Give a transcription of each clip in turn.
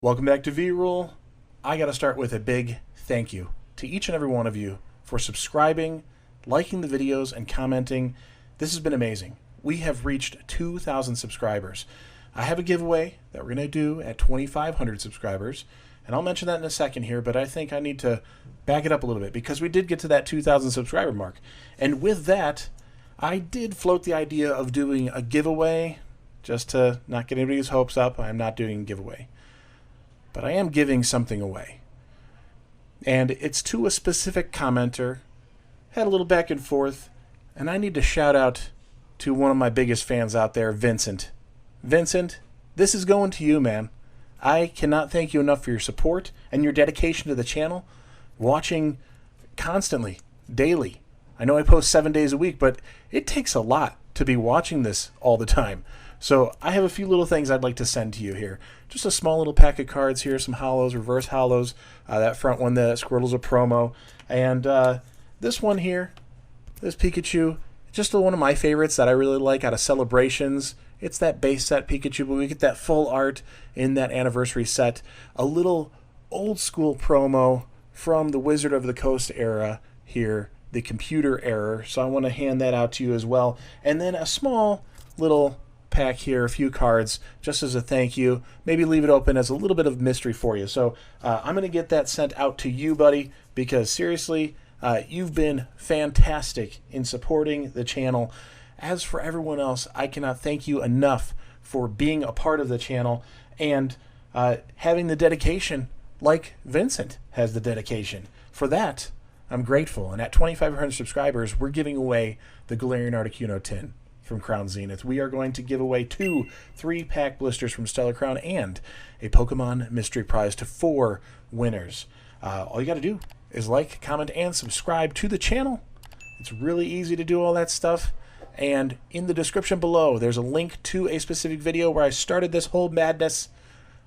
Welcome back to V-Rule. I got to start with a big thank you to each and every one of you for subscribing, liking the videos, and commenting. This has been amazing. We have reached 2,000 subscribers. I have a giveaway that we're going to do at 2,500 subscribers, and I'll mention that in a second here, but I think I need to back it up a little bit because we did get to that 2,000 subscriber mark. And with that, I did float the idea of doing a giveaway. Just to not get anybody's hopes up, I'm not doing a giveaway. But I am giving something away. And it's to a specific commenter. Had a little back and forth. And I need to shout out to one of my biggest fans out there, Vincent. Vincent, this is going to you, man. I cannot thank you enough for your support and your dedication to the channel. Watching constantly, daily. I know I post 7 days a week, but it takes a lot to be watching this all the time. So I have a few little things I'd like to send to you here. Just a small little pack of cards here, some hollows, reverse hollows. That front one, that Squirtle's a promo. And this one here, this Pikachu, just one of my favorites that I really like out of Celebrations. It's that base set Pikachu, but we get that full art in that anniversary set. A little old school promo from the Wizard of the Coast era here, the computer era. So I want to hand that out to you as well. And then a small little pack here, a few cards, just as a thank you. Maybe leave it open as a little bit of mystery for you. So I'm going to get that sent out to you, buddy, because seriously, you've been fantastic in supporting the channel. As for everyone else, I cannot thank you enough for being a part of the channel and having the dedication like Vincent has the dedication. For that, I'm grateful. And at 2,500 subscribers, we're giving away the Galarian Articuno tin from Crown Zenith. We are going to give away 2 3-pack blisters from Stellar Crown and a Pokemon mystery prize to 4 winners. All you got to do is like, comment, and subscribe to the channel. It's really easy to do all that stuff. And in the description below, there's a link to a specific video where I started this whole madness.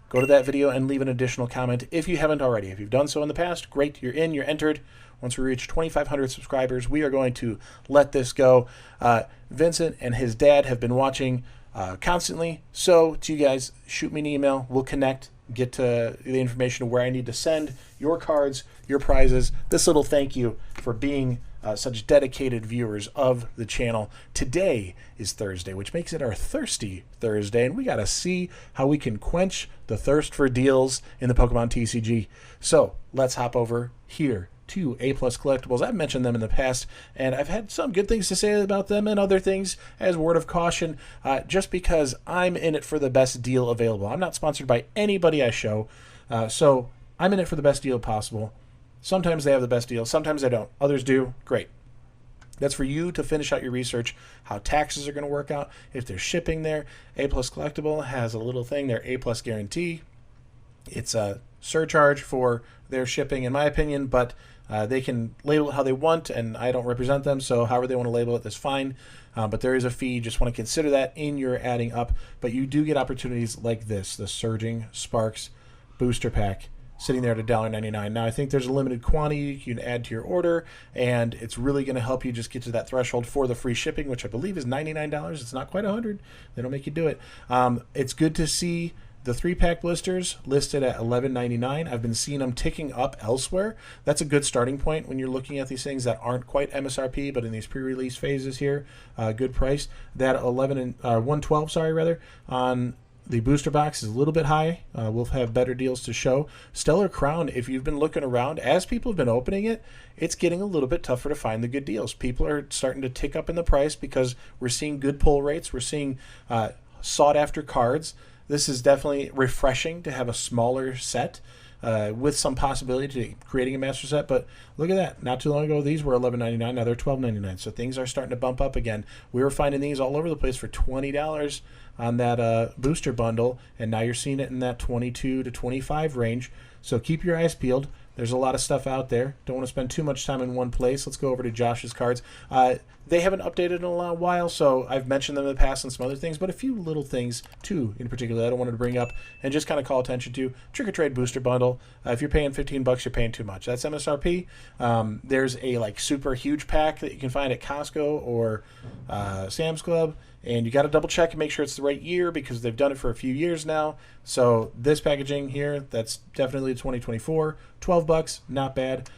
Go to that video and leave an additional comment if you haven't already. If you've done so in the past, great, you're in, you're entered. Once we reach 2,500 subscribers, we are going to let this go. Vincent and his dad have been watching constantly. So to you guys, shoot me an email. We'll connect, get to the information of where I need to send your cards, your prizes, this little thank you for being such dedicated viewers of the channel. Today is Thursday, which makes it our Thirsty Thursday, and we got to see how we can quench the thirst for deals in the Pokemon TCG. So let's hop over here to A Collectibles. I've mentioned them in the past, and I've had some good things to say about them and other things as word of caution, just because I'm in it for the best deal available. I'm not sponsored by anybody I show, so I'm in it for the best deal possible. Sometimes they have the best deal, sometimes they don't. Others do. Great. That's for you to finish out your research, how taxes are going to work out, if there's shipping there. A Collectible has a little thing, their A guarantee. It's a surcharge for their shipping, in my opinion, but they can label it how they want, and I don't represent them, so however they want to label it, that's fine. But there is a fee. Just want to consider that in your adding up. But you do get opportunities like this, the Surging Sparks Booster Pack, sitting there at $1.99. Now, I think there's a limited quantity you can add to your order, and it's really going to help you just get to that threshold for the free shipping, which I believe is $99. It's not quite $100. They don't make you do it. It's good to see the 3-pack blisters listed at $11.99. I've been seeing them ticking up elsewhere. That's a good starting point when you're looking at these things that aren't quite MSRP, but in these pre-release phases here, good price. That 112, sorry, rather, on the booster box is a little bit high. We'll have better deals to show. Stellar Crown, if you've been looking around, as people have been opening it, it's getting a little bit tougher to find the good deals. People are starting to tick up in the price because we're seeing good pull rates. We're seeing sought-after cards. This is definitely refreshing to have a smaller set with some possibility to creating a master set. But look at that. Not too long ago, these were $11.99. Now they're $12.99. So things are starting to bump up again. We were finding these all over the place for $20 on that booster bundle, and now you're seeing it in that 22 to 25 range. So keep your eyes peeled. There's a lot of stuff out there. Don't want to spend too much time in one place. Let's go over to Josh's cards. They haven't updated in a while, so I've mentioned them in the past and some other things, but a few little things, too, in particular, that I wanted to bring up and just kind of call attention to. Trick or Trade Booster Bundle. If you're paying $15, you're paying too much. That's MSRP. There's a super huge pack that you can find at Costco or Sam's Club. And you got to double check and make sure it's the right year because they've done it for a few years now. So this packaging here, that's definitely 2024, $12, not bad.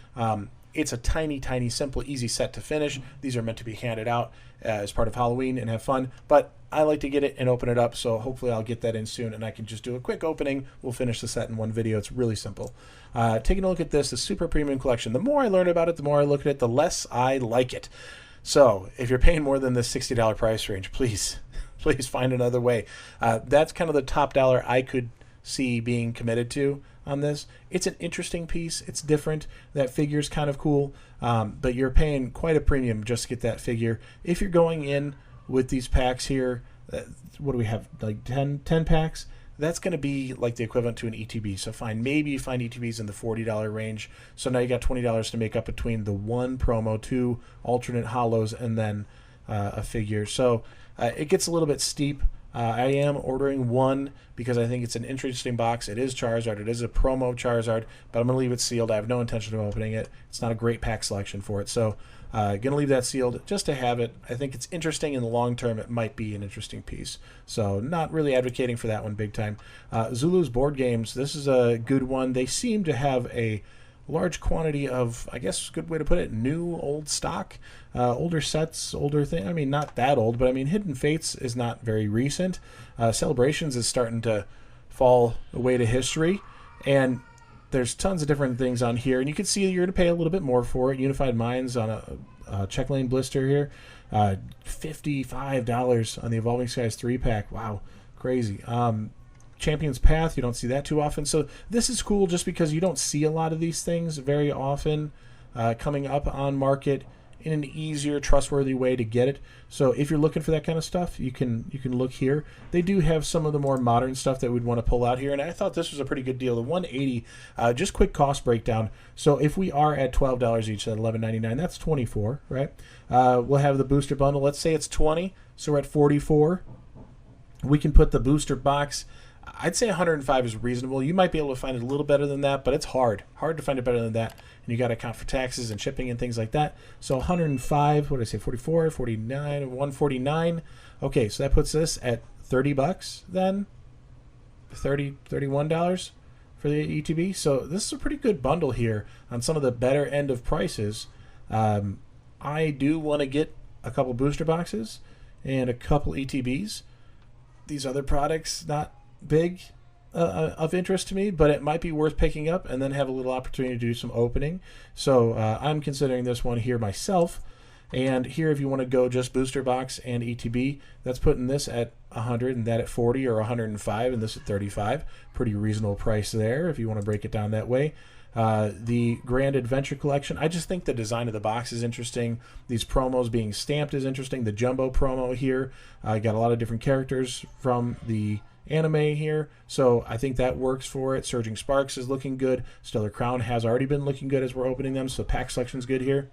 It's a tiny, tiny, simple, easy set to finish. These are meant to be handed out as part of Halloween and have fun. But I like to get it and open it up, so hopefully I'll get that in soon and I can just do a quick opening. We'll finish the set in one video. It's really simple. Taking a look at this, the Super Premium Collection. The more I learn about it, the more I look at it, the less I like it. So if you're paying more than the $60 price range, please find another way. That's kind of the top dollar I could see being committed to on this. It's an interesting piece. It's different. That figure's kind of cool, but you're paying quite a premium just to get that figure. If you're going in with these packs here, what do we have, like 10 packs? That's going to be like the equivalent to an ETB. So maybe you find ETBs in the $40 range. So now you got $20 to make up between the one promo, two alternate holos, and then a figure. So it gets a little bit steep. I am ordering one because I think it's an interesting box. It is Charizard. It is a promo Charizard, but I'm going to leave it sealed. I have no intention of opening it. It's not a great pack selection for it. So going to leave that sealed just to have it. I think it's interesting in the long term. It might be an interesting piece. So not really advocating for that one big time. Zulu's board games. This is a good one. They seem to have a large quantity of, I guess, good way to put it, new old stock, older sets, older thing. I mean, not that old, but I mean, Hidden Fates is not very recent. Celebrations is starting to fall away to history, and there's tons of different things on here, and you can see you're going to pay a little bit more for it. Unified Minds on a check lane blister here, $55 on the Evolving Skies 3-pack. Wow, crazy. Champion's Path, you don't see that too often. So this is cool just because you don't see a lot of these things very often coming up on market in an easier, trustworthy way to get it. So if you're looking for that kind of stuff, you can look here. They do have some of the more modern stuff that we'd want to pull out here, and I thought this was a pretty good deal. The $180, just quick cost breakdown. So if we are at $12 each at $11.99, that's $24, right? We'll have the booster bundle. Let's say it's $20, so we're at $44. We can put the booster box. I'd say $105 is reasonable. You might be able to find it a little better than that, but it's hard to find it better than that. And you got to account for taxes and shipping and things like that. So $105, what did I say, 44, 49, 149. Okay, so that puts this at $30 then, $31 for the ETB. So this is a pretty good bundle here on some of the better end of prices. I do want to get a couple booster boxes and a couple ETBs. These other products, not big of interest to me, but it might be worth picking up and then have a little opportunity to do some opening. So I'm considering this one here myself. And here, if you want to go just booster box and ETB, that's putting this at 100 and that at 40 or 105 and this at 35. Pretty reasonable price there if you want to break it down that way. The Grand Adventure Collection, I just think the design of the box is interesting. These promos being stamped is interesting. The Jumbo promo here, got a lot of different characters from the anime here, so I think that works for it. Surging Sparks is looking good. Stellar Crown has already been looking good as we're opening them, so pack selection's good here.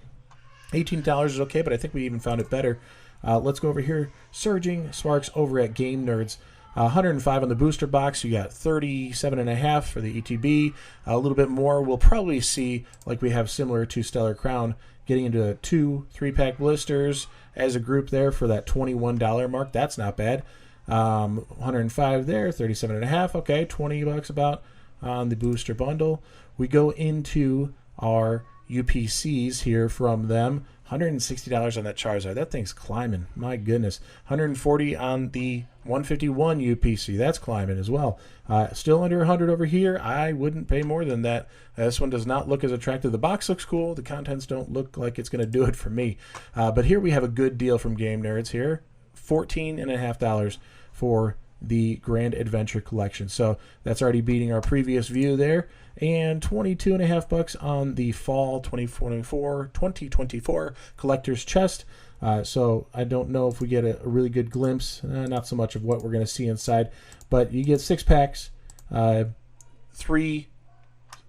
$18 is okay, but I think we even found it better. Let's go over here. Surging Sparks over at Game Nerdz. 105 on the booster box. You got 37.5 for the ETB. A little bit more we'll probably see, like we have similar to Stellar Crown, getting into 2 3-pack blisters as a group there for that $21 mark. That's not bad. 105 there, 37.5. Okay, $20 about on the booster bundle. We go into our UPCs here from them. $160 on that Charizard. That thing's climbing. My goodness. $140 on the 151 UPC. That's climbing as well. Still under 100 over here. I wouldn't pay more than that. This one does not look as attractive. The box looks cool. The contents don't look like it's going to do it for me. But here we have a good deal from Game Nerdz here. $14.50 for the Grand Adventure Collection. So that's already beating our previous view there. And $22.50 on the Fall 2024 Collector's Chest. So I don't know if we get a really good glimpse, not so much of what we're going to see inside, but you get 6 packs, 3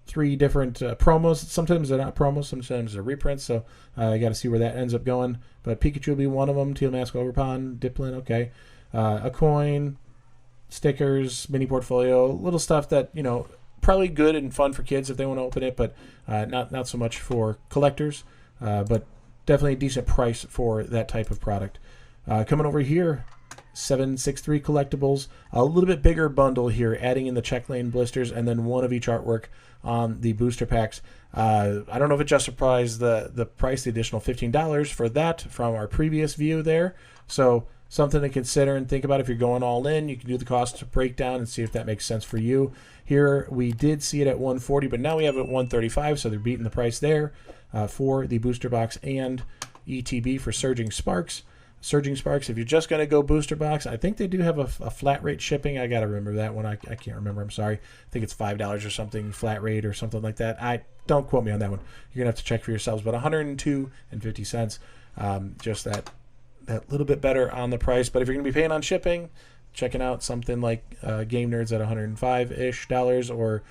different promos. Sometimes they're not promos, sometimes they're reprints, so I got to see where that ends up going. But Pikachu will be one of them, Teal Mask Overpond, Dipplin, okay. A coin, stickers, mini portfolio, little stuff that, you know, probably good and fun for kids if they want to open it, but not so much for collectors, but definitely a decent price for that type of product. Coming over here, 763 Collectibles, a little bit bigger bundle here, adding in the check lane blisters and then one of each artwork on the booster packs. I don't know if it justifies the price, the additional $15 for that from our previous view there. So something to consider and think about if you're going all in. You can do the cost breakdown and see if that makes sense for you. Here we did see it at $140, but now we have it at $135, so they're beating the price there for the booster box and ETB for Surging Sparks. Surging Sparks, if you're just going to go booster box, I think they do have a flat rate shipping. I got to remember that one. I can't remember. I'm sorry. I think it's $5 or something, flat rate or something like that. Don't quote me on that one. You're going to have to check for yourselves. But $102.50, just that little bit better on the price. But if you're going to be paying on shipping, checking out something like Game Nerdz at $105-ish or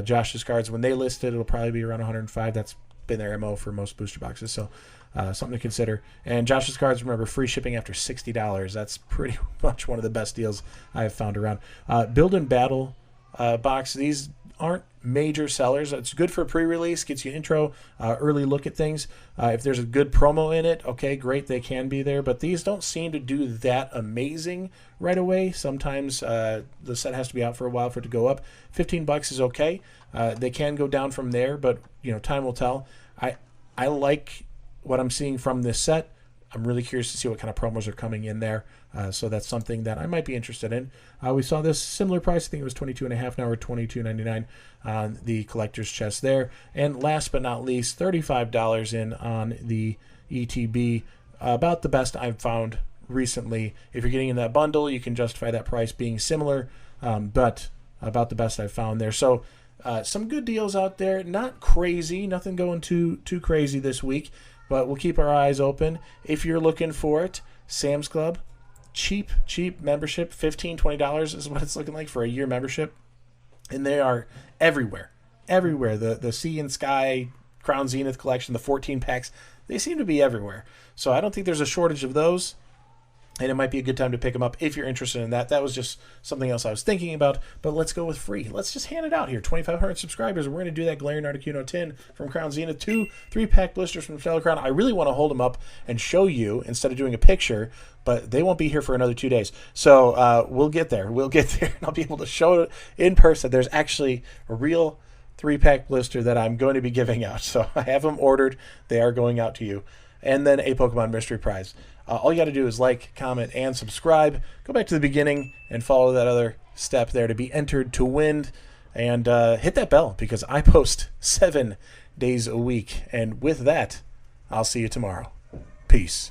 Josh's Cards, when they list it, it'll probably be around $105. That's been their MO for most booster boxes. So something to consider. And Josh's Cards, remember, free shipping after $60. That's pretty much one of the best deals I have found around. Build and Battle box. These aren't major sellers. It's good for pre-release, gets you intro, early look at things. If there's a good promo in it, okay, great, they can be there. But these don't seem to do that amazing right away. Sometimes the set has to be out for a while for it to go up. $15 is okay. They can go down from there, but time will tell. I like what I'm seeing from this set. I'm really curious to see what kind of promos are coming in there. So that's something that I might be interested in. We saw this similar price. I think it was $22.50 now, or $22.99 on the collector's chest there. And last but not least, $35 in on the ETB. About the best I've found recently. If you're getting in that bundle, you can justify that price being similar, but about the best I've found there. So some good deals out there. Not crazy. Nothing going too crazy this week. But we'll keep our eyes open. If you're looking for it, Sam's Club, cheap membership, $15, $20 is what it's looking like for a year membership. And they are everywhere. The Sea and Sky, Crown Zenith collection, the 14 packs, they seem to be everywhere. So I don't think there's a shortage of those. And it might be a good time to pick them up if you're interested in that. That was just something else I was thinking about. But let's go with free. Let's just hand it out here. 2,500 subscribers. We're going to do that Glaring Articuno tin from Crown Zenith. 2 3-pack blisters from Stellar Crown. I really want to hold them up and show you instead of doing a picture. But they won't be here for another 2 days. So we'll get there. And I'll be able to show it in person. There's actually a real 3-pack blister that I'm going to be giving out. So I have them ordered. They are going out to you. And then a Pokemon Mystery Prize. All you got to do is like, comment, and subscribe. Go back to the beginning and follow that other step there to be entered to win. And hit that bell because I post 7 days a week. And with that, I'll see you tomorrow. Peace.